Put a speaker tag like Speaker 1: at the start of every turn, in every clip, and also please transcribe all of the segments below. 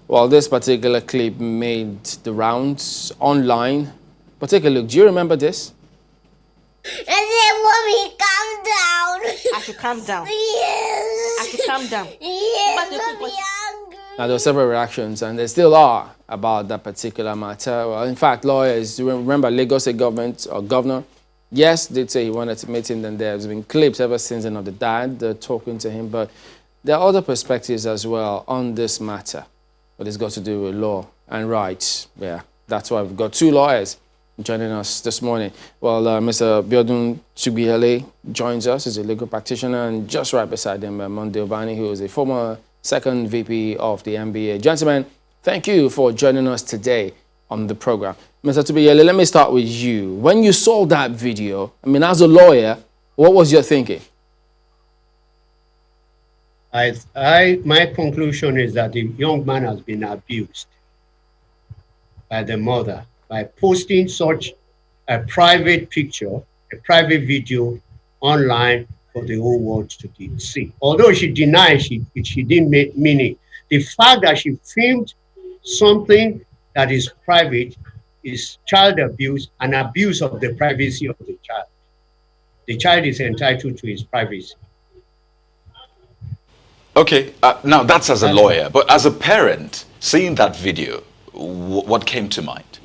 Speaker 1: Well, this particular clip made the rounds online. But take a look. Do you remember this?
Speaker 2: I said, Mommy, calm down.
Speaker 3: I should calm down.
Speaker 2: Yes.
Speaker 3: I should calm down.
Speaker 2: Yes, Mommy, angry.
Speaker 1: Now, there were several reactions, and there still are, about that particular matter. Well, in fact, lawyers, remember Lagos State government or governor, yes, did say he wanted to meet him, and there's been clips ever since then of the dad talking to him, but there are other perspectives as well on this matter. But it's got to do with law and rights. Yeah, that's why we've got two lawyers joining us this morning. Well, Mr. Tugbiyele joins us. He's a legal practitioner, and just right beside him, Ubani, who is a former second VP of the NBA. Gentlemen, thank you for joining us today on the program. Mr. Tugbiyele, let me start with you. When you saw that video, I mean, as a lawyer, what was your thinking?
Speaker 4: My conclusion is that the young man has been abused by the mother by posting such a private picture, a private video online for the whole world to see. Although she denies she didn't mean it, the fact that she filmed something that is private is child abuse and abuse of the privacy of the child. The child is entitled to his privacy.
Speaker 5: Okay, now that's as a lawyer, but as a parent, seeing that video, what came to mind?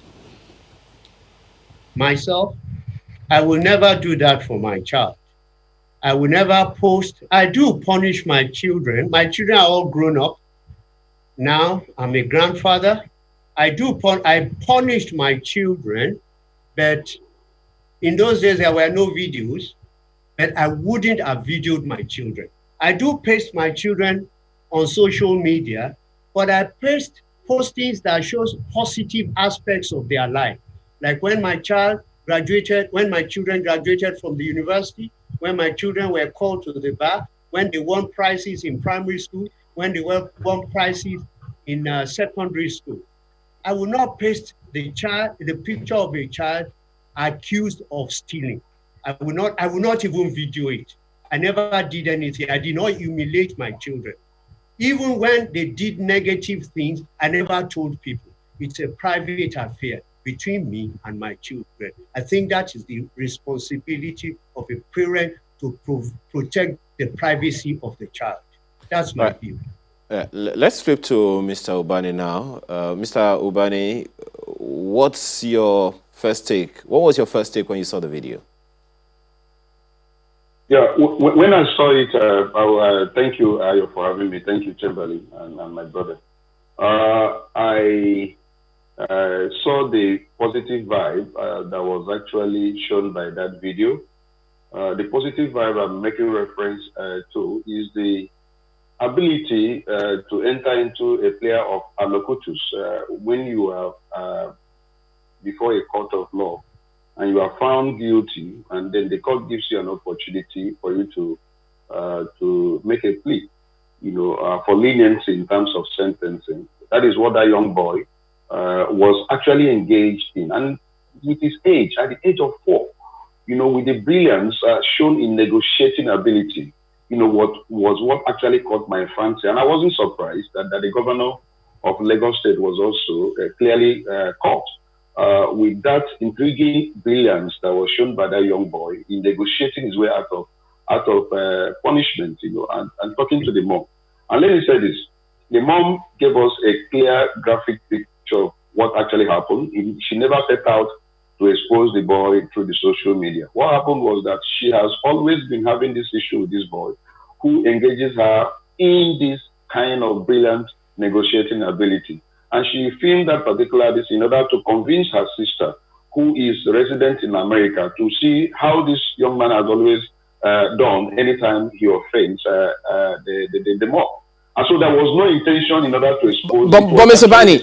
Speaker 4: Myself, I will never do that for my child. I will never post. I do punish my children. My children are all grown up. Now I'm a grandfather. I punished my children, but in those days there were no videos, but I wouldn't have videoed my children. I do paste my children on social media, but I paste postings that shows positive aspects of their life. Like when my children graduated from the university, when my children were called to the bar, when they won prizes in primary school, when they won prizes in secondary school. I will not paste the picture of a child accused of stealing. I will not even video it. I never did anything. I did not humiliate my children. Even when they did negative things, I never told people. It's a private affair between me and my children. I think that is the responsibility of a parent to protect the privacy of the child. That's my view.
Speaker 6: Let's flip to Mr. Ubani now. Mr. Ubani, what's your first take? What was your first take when you saw the video?
Speaker 7: Yeah, when I saw it, thank you, Ayo, for having me. Thank you, Chamberlain, and my brother. I saw the positive vibe that was actually shown by that video. The positive vibe I'm making reference to is the ability to enter into a player of allocutus when you are before a court of law and you are found guilty, and then the court gives you an opportunity for you to make a plea, for leniency in terms of sentencing. That is what that young boy was actually engaged in. And with his age, at the age of 4, with the brilliance shown in negotiating ability, what actually caught my fancy. And I wasn't surprised that the governor of Lagos State was also clearly caught with that intriguing brilliance that was shown by that young boy in negotiating his way out of punishment, and talking to the mom. And let me say this. The mom gave us a clear graphic picture of what actually happened. She never set out to expose the boy through the social media. What happened was that she has always been having this issue with this boy who engages her in this kind of brilliant negotiating ability. And she filmed that particular this in order to convince her sister, who is resident in America, to see how this young man has always done anytime he offends the mom. And so there was no intention in order to expose.
Speaker 1: But Mr. Bani,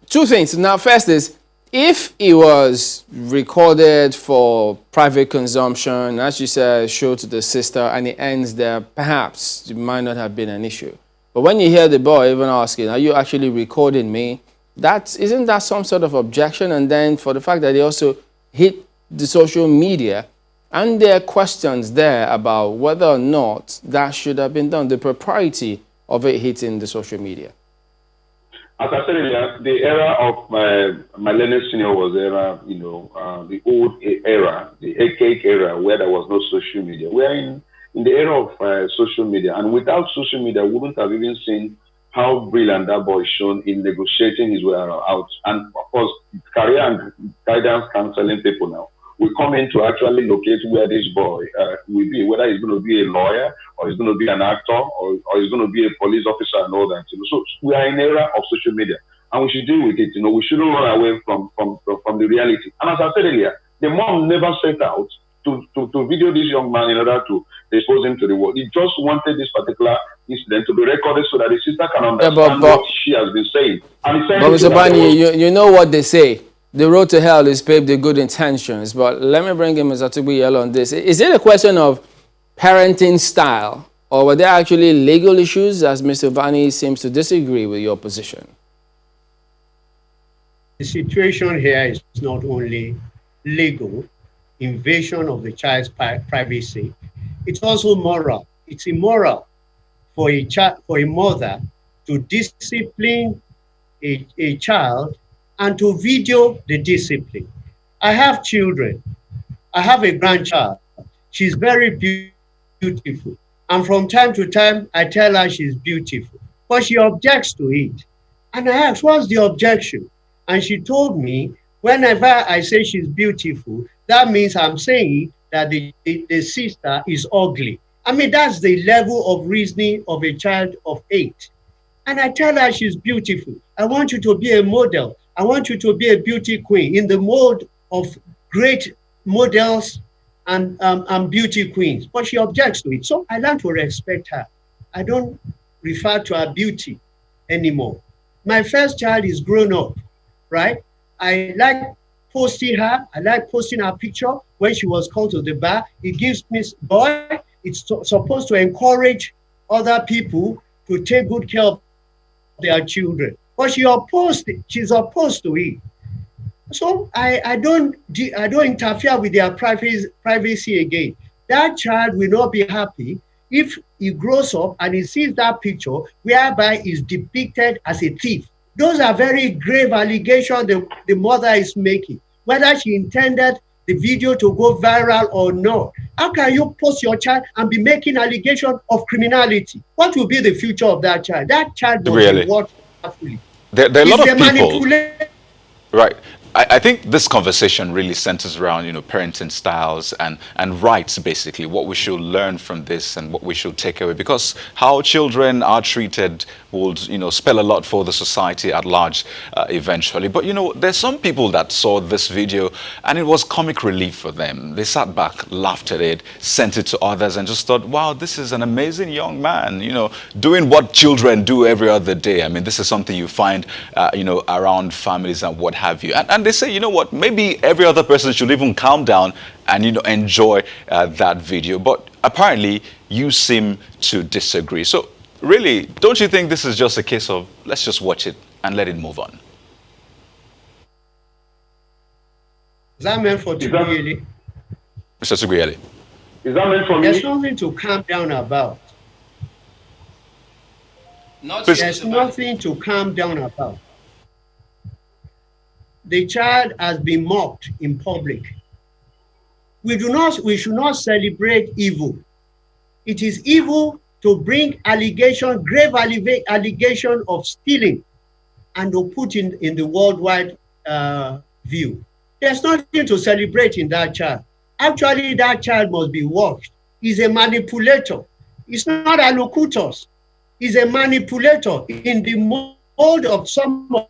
Speaker 1: two things. Now, first is, if it was recorded for private consumption, as you said, showed to the sister, and it ends there, perhaps it might not have been an issue. But when you hear the boy even asking, are you actually recording me? Isn't that some sort of objection? And then for the fact that they also hit the social media, and there are questions there about whether or not that should have been done, the propriety of it hitting the social media.
Speaker 7: As I said earlier, the era of my learning senior was era, the old era, the archaic era where there was no social media. We are in the era of social media, and without social media, we wouldn't have even seen how brilliant that boy shown in negotiating his way out. And of course, career and guidance counseling people now we come in to actually locate where this boy will be, whether he's going to be a lawyer or he's going to be an actor or he's going to be a police officer and all that. So we are in an era of social media and we should deal with it. We shouldn't run away from the reality. And as I said earlier, the mom never set out to video this young man in order to expose him to the world. He just wanted this particular incident to be recorded so that the sister can understand what she has been saying. And
Speaker 1: but Mr. Bani, you know what they say. The road to hell is paved with good intentions. But let me bring in Mr. Tugbiyele on this. Is it a question of parenting style, or were there actually legal issues, as Mr. Ubani seems to disagree with your position?
Speaker 4: The situation here is not only legal, invasion of the child's privacy, it's also moral. It's immoral for a mother to discipline a child and to video the discipline. I have children. I have a grandchild. She's very beautiful. And from time to time, I tell her she's beautiful. But she objects to it. And I asked, what's the objection? And she told me, whenever I say she's beautiful, that means I'm saying that the sister is ugly. I mean, that's the level of reasoning of a child of 8. And I tell her she's beautiful. I want you to be a model. I want you to be a beauty queen in the mold of great models and beauty queens. But she objects to it. So I learn to respect her. I don't refer to her beauty anymore. My first child is grown up, right? I like posting her. I like posting her picture when she was called to the bar. It gives me joy. It's supposed to encourage other people to take good care of their children. But she's opposed to it. So I don't interfere with their privacy again. That child will not be happy if he grows up and he sees that picture whereby he's depicted as a thief. Those are very grave allegations the mother is making, whether she intended the video to go viral or not. How can you post your child and be making allegations of criminality? What will be the future of that child? That child must be watched carefully.
Speaker 5: There are a lot of people. Right. I think this conversation really centers around, parenting styles and rights, basically, what we should learn from this and what we should take away. Because how children are treated would, spell a lot for the society at large eventually. But, there's some people that saw this video and it was comic relief for them. They sat back, laughed at it, sent it to others and just thought, wow, this is an amazing young man, doing what children do every other day. I mean, this is something you find, around families and what have you. And they say, you know what, maybe every other person should even calm down and, enjoy that video. But apparently, you seem to disagree. So really, don't you think this is just a case of, let's just watch it and let it move on?
Speaker 4: Is that meant for Tugbiyele?
Speaker 5: Mr. Tugbiyele.
Speaker 7: Is that meant for me?
Speaker 4: There's nothing to calm down about. There's nothing to calm down about. The child has been mocked in public. We should not celebrate evil. It is evil to bring grave allegation of stealing and to put in the worldwide view. There's nothing to celebrate in that child. Actually, that child must be watched. He's a manipulator. He's not a locutus. He's a manipulator in the mold of some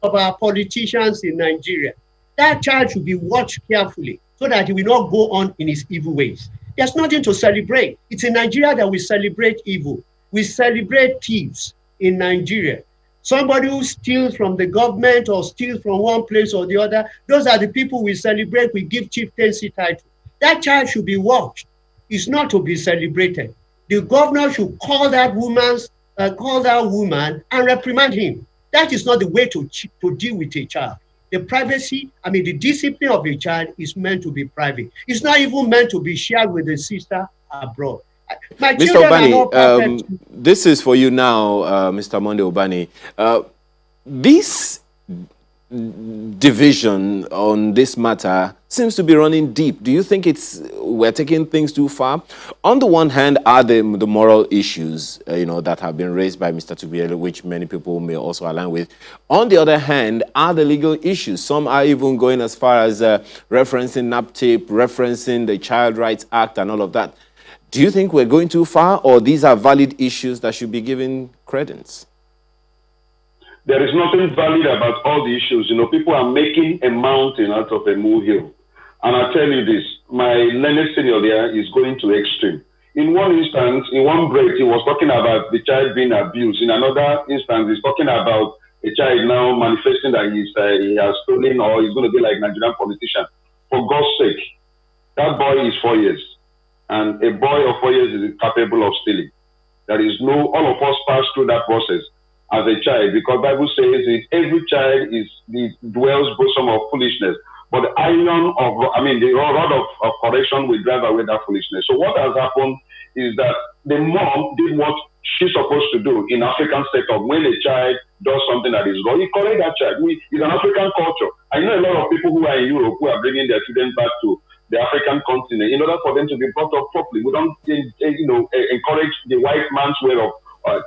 Speaker 4: of our politicians in Nigeria. That child should be watched carefully so that he will not go on in his evil ways. There's nothing to celebrate. It's in Nigeria that we celebrate evil. We celebrate thieves in Nigeria. Somebody who steals from the government or steals from one place or the other, those are the people we celebrate, we give chieftaincy title. That child should be watched. It's not to be celebrated. The governor should call that woman and reprimand him. That is not the way to deal with a child. The the discipline of a child is meant to be private. It's not even meant to be shared with a sister abroad. My
Speaker 6: Mr.
Speaker 4: children are not
Speaker 6: Ubani,
Speaker 4: perfect.
Speaker 6: this is for you now, Mr. Monday Ubani. This division on this matter seems to be running deep. Do you think we're taking things too far? On the one hand, are the moral issues, that have been raised by Mr. Tugbiyele, which many people may also align with. On the other hand, are the legal issues. Some are even going as far as referencing NAPTIP, referencing the Child Rights Act and all of that. Do you think we're going too far, or these are valid issues that should be given credence?
Speaker 7: There is nothing valid about all the issues. People are making a mountain out of a molehill. And I tell you this, my learned senior there is going to extreme. In one instance, in one break, he was talking about the child being abused. In another instance, he's talking about a child now manifesting that he has stolen or he's going to be like Nigerian politician. For God's sake, that boy is 4 years. And a boy of 4 years is capable of stealing. There is all of us pass through that process as a child, because Bible says that every child dwells bosom of foolishness, but the rod of correction will drive away that foolishness. So what has happened is that the mom did what she's supposed to do in African setup. When a child does something that is wrong, you correct that child. It's an African culture. I know a lot of people who are in Europe who are bringing their children back to the African continent in order for them to be brought up properly. We don't, encourage the white man's way of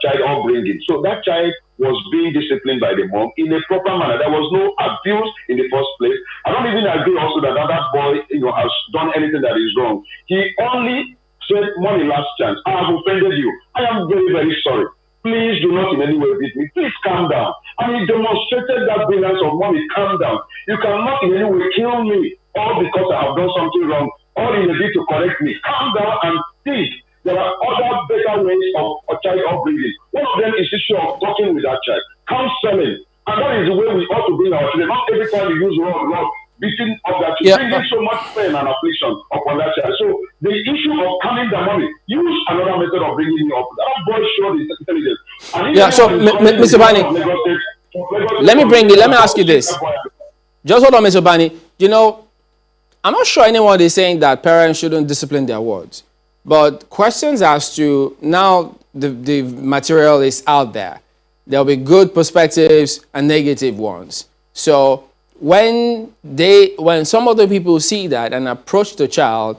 Speaker 7: child upbringing. So that child was being disciplined by the mom in a proper manner. There was no abuse in the first place. I don't even agree also that that boy, has done anything that is wrong. He only said, "Money, last chance. I have offended you. I am very, very sorry. Please do not in any way beat me. Please calm down." And he demonstrated that brilliance of "Mommy, calm down. You cannot in any way kill me, all because I have done something wrong, all in a bid to correct me. Calm down and think. There are other better ways of child upbringing. One of them is issue of talking with that child, counseling. And that is the way we ought to bring our children. Not every time we use rod, beating of that child, bringing so much pain and affliction upon that child. So the issue of calming the money, use another method of bringing him up. That boy showed his intelligence.
Speaker 1: So, Mr. Bani, let me ask you this. Just hold on, Mr. Bani. I'm not sure anyone is saying that parents shouldn't discipline their words. But questions as to now the material is out there. There'll be good perspectives and negative ones. So when some other people see that and approach the child,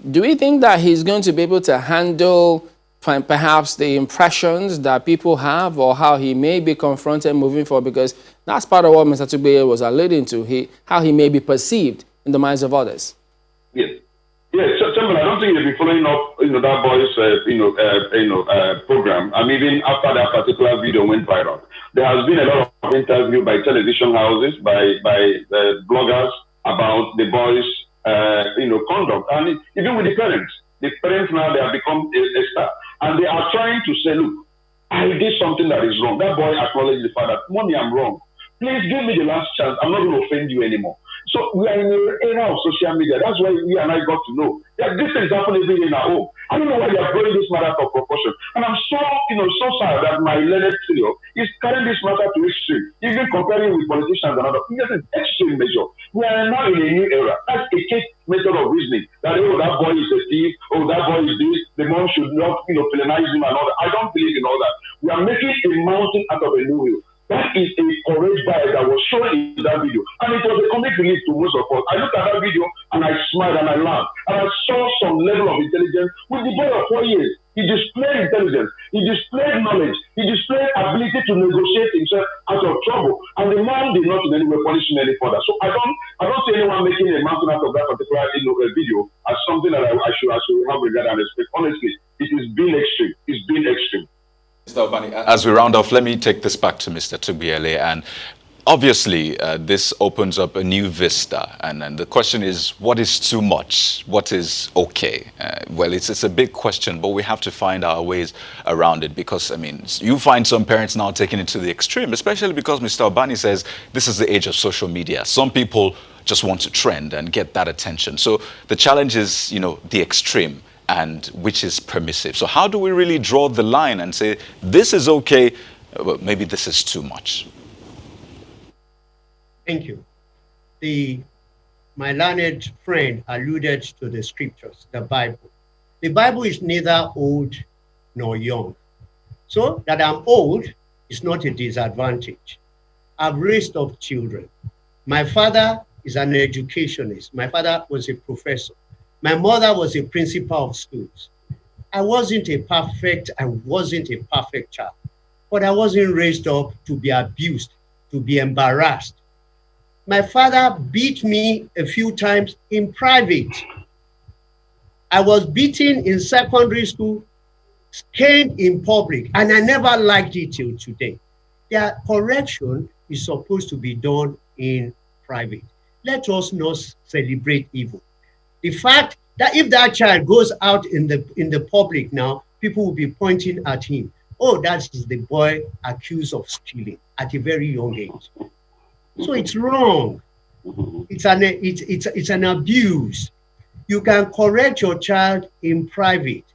Speaker 1: do we think that he's going to be able to handle perhaps the impressions that people have or how he may be confronted moving forward? Because that's part of what Mr. Tugbiyele was alluding to, how he may be perceived in the minds of others.
Speaker 7: Yes. Yes, Chairman, I don't think you'll be following up, that boy's, program. I mean, even after that particular video went viral, there has been a lot of interviews by television houses, by bloggers about the boy's, conduct, and even with the parents. The parents now, they have become a star, and they are trying to say, "Look, I did something that is wrong." That boy acknowledged the fact that, "Mommy, I'm wrong. Please give me the last chance. I'm not going to offend you anymore." So we are in an era of social media. That's why we and I got to know that this things happen every day in our home. I don't know why they are growing this matter of proportion. And I'm so sad that my learned senior is carrying this matter to extreme, even comparing with politicians and others. This is extreme measure. We are now in a new era. That's a case method of reasoning. That, that boy is a thief, that boy is this, the mom should not, penalize him and all that. I don't believe in all that. We are making a mountain out of a molehill. That is a courage bias that was shown in that video. And it was a comic relief to most of us. I looked at that video and I smiled and I laughed. And I saw some level of intelligence with the boy of 4 years. He displayed intelligence. He displayed knowledge. He displayed ability to negotiate himself out of trouble. And the man did not in any way punish him any further. So I don't see anyone making a mountain out of that particular video as something that I should have regard and respect. Honestly, it is being extreme. It's being extreme.
Speaker 5: Mr. Ubani, as we round off, let me take this back to Mr. Tugbiyele. And obviously, this opens up a new vista. And the question is, what is too much? What is okay? Well, it's a big question, but we have to find our ways around it. Because, I mean, you find some parents now taking it to the extreme, especially because Mr. Ubani says this is the age of social media. Some people just want to trend and get that attention. So the challenge is, the extreme, and which is permissive. So how do we really draw the line and say, this is okay, but maybe this is too much?
Speaker 4: Thank you. My learned friend alluded to the scriptures, the Bible. The Bible is neither old nor young. So that I'm old is not a disadvantage. I've raised up children. My father is an educationist. My father was a professor. My mother was a principal of schools. I wasn't a perfect child, but I wasn't raised up to be abused, to be embarrassed. My father beat me a few times in private. I was beaten in secondary school, caned in public, and I never liked it till today. Their correction is supposed to be done in private. Let us not celebrate evil. The fact that if that child goes out in the public now, people will be pointing at him. Oh, that's the boy accused of stealing at a very young age. So it's wrong. It's an abuse. You can correct your child in private.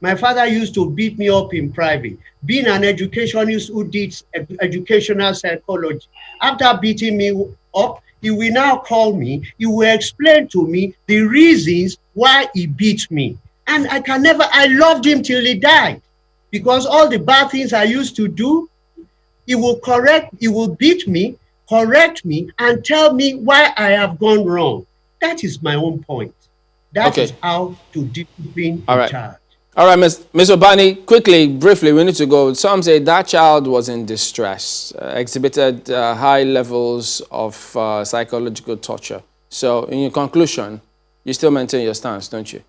Speaker 4: My father used to beat me up in private. Being an educationist who did educational psychology, after beating me up, he will now call me. He will explain to me the reasons why he beat me. And I loved him till he died. Because all the bad things I used to do, he will beat me, correct me, and tell me why I have gone wrong. That is my own point. That is how to discipline a child.
Speaker 1: All right, Ms. Ubani, quickly, briefly, we need to go. Some say that child was in distress, exhibited high levels of psychological torture. So, in your conclusion, you still maintain your stance, don't you?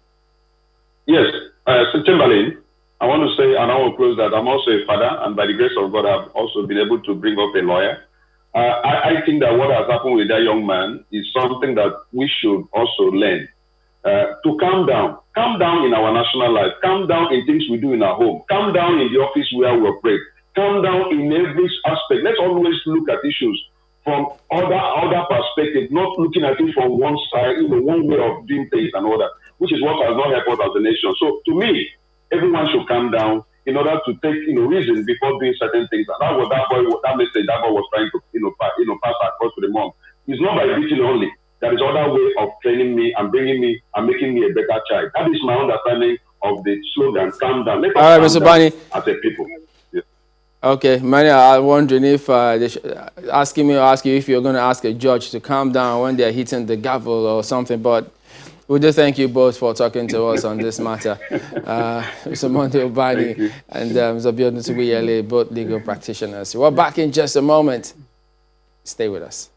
Speaker 7: Yes. So, Chamberlain, I want to say, and I will close that, I'm also a father, and by the grace of God, I've also been able to bring up a lawyer. I think that what has happened with that young man is something that we should also learn. To calm down in our national life, calm down in things we do in our home, calm down in the office where we operate, calm down in every aspect. Let's always look at issues from other perspectives, not looking at it from one side, one way of doing things and all that, which is what has not helped us as a nation. So to me, everyone should calm down in order to take reason before doing certain things. And that was that message that boy was trying to pass across to the mom. It's not by beating only. There is other way of training me and bringing me and making me a better child. That is my understanding of the slogan, calm down. Let us
Speaker 1: all right, Mr. Ubani.
Speaker 7: As a people. Yeah.
Speaker 1: Okay, many are wondering if they ask you if you're going to ask a judge to calm down when they're hitting the gavel or something, but we do thank you both for talking to us on this matter. Mr. Monday Ubani and Mr. Tugbiyele, both legal practitioners. We're back in just a moment. Stay with us.